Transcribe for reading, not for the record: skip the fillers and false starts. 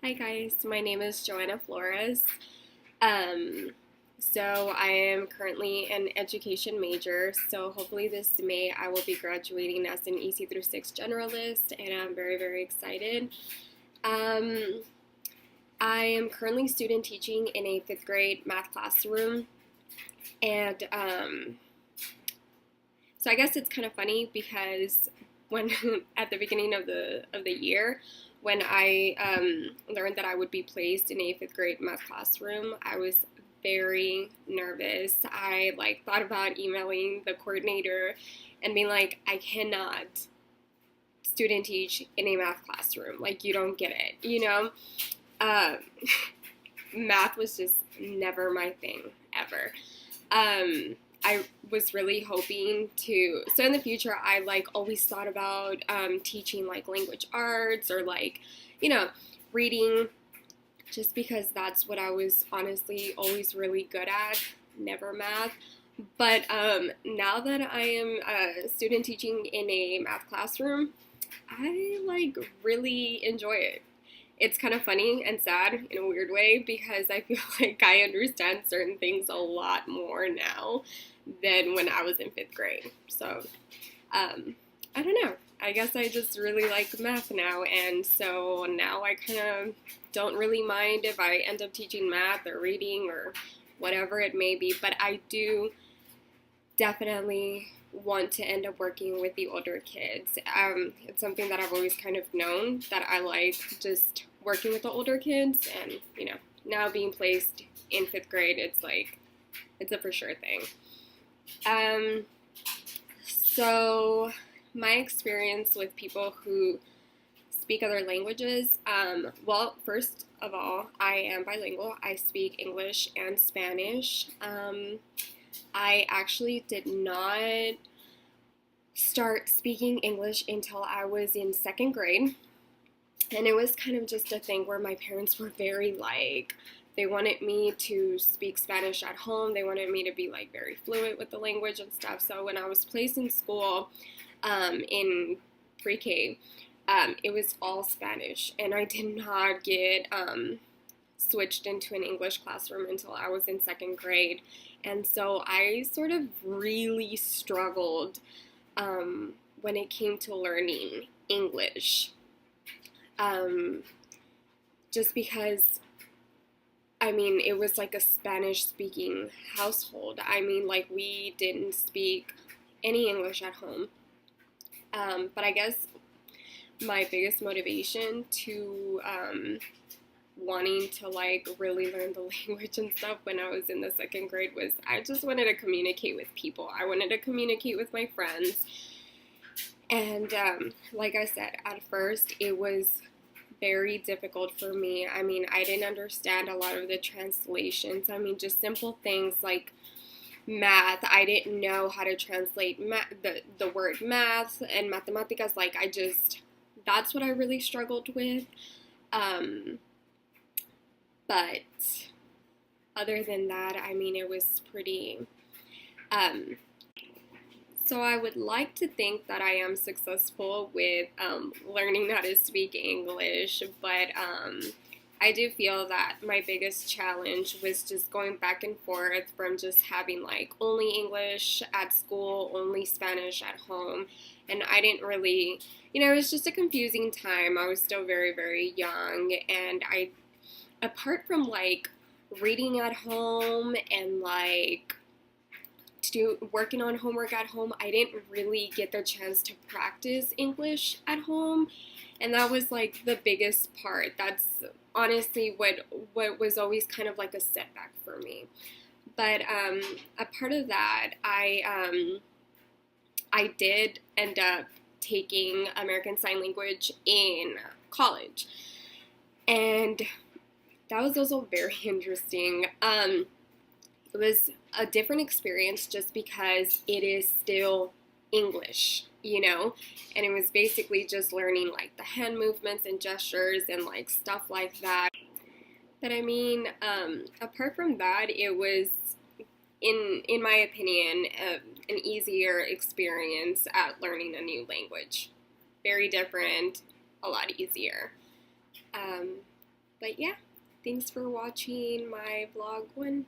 Hi guys, my name is Joanna Flores. Um, so I am currently an education major. So hopefully this May I will be graduating as an EC through 6 generalist, and I'm very, very excited. Um, I am currently student teaching in a 5th grade math classroom, and so I guess it's kind of funny because when at the beginning of the year, when I learned that I would be placed in a 5th grade math classroom, I was very nervous. I thought about emailing the coordinator and being like, I cannot student teach in a math classroom. Like, you don't get it, you know? Uh, Math was just never my thing ever. I was really hoping to. So in the future, I always thought about teaching language arts or you know, reading, just because that's what I was honestly always really good at. Never math. But now that I am student teaching in a math classroom, I really enjoy it. It's kind of funny and sad in a weird way because I feel like I understand certain things a lot more now than when I was in 5th grade. So, I don't know. I guess I just really like math now, and so now I kind of don't really mind if I end up teaching math or reading or whatever it may be, but I do definitely want to end up working with the older kids. It's something that I've always kind of known that I like, just working with the older kids, and now being placed in 5th grade, it's a for sure thing. So my experience with people who speak other languages, well, first of all, I am bilingual. I speak English and Spanish. I actually did not start speaking English until I was in 2nd grade. And it was kind of just a thing where my parents were very they wanted me to speak Spanish at home. They wanted me to be very fluent with the language and stuff. So when I was placed in school in pre-K, it was all Spanish. And I did not get switched into an English classroom until I was in 2nd grade. And so I sort of really struggled when it came to learning English. Just because, it was like a Spanish-speaking household. We didn't speak any English at home. But I guess my biggest motivation to wanting to really learn the language and stuff when I was in the 2nd grade was I just wanted to communicate with people. I wanted to communicate with my friends. And like I said, at first it was very difficult for me. I didn't understand a lot of the translations. Just simple things like math. I didn't know how to translate the word math and matemáticas. That's what I really struggled with. But other than that, it was pretty. So I would like to think that I am successful with learning how to speak English, but I do feel that my biggest challenge was just going back and forth from just having only English at school, only Spanish at home, and I didn't really, it was just a confusing time. I was still very, very young, and apart from reading at home and working on homework at home, I didn't really get the chance to practice English at home, and that was the biggest part. That's honestly what was always kind of a setback for me. But a part of that, I did end up taking American Sign Language in college, and that was also very interesting. It was a different experience just because it is still English, and it was basically just learning the hand movements and gestures and stuff like that. But apart from that, it was, in my opinion, an easier experience at learning a new language. Very different, a lot easier. But yeah, thanks for watching my vlog 1.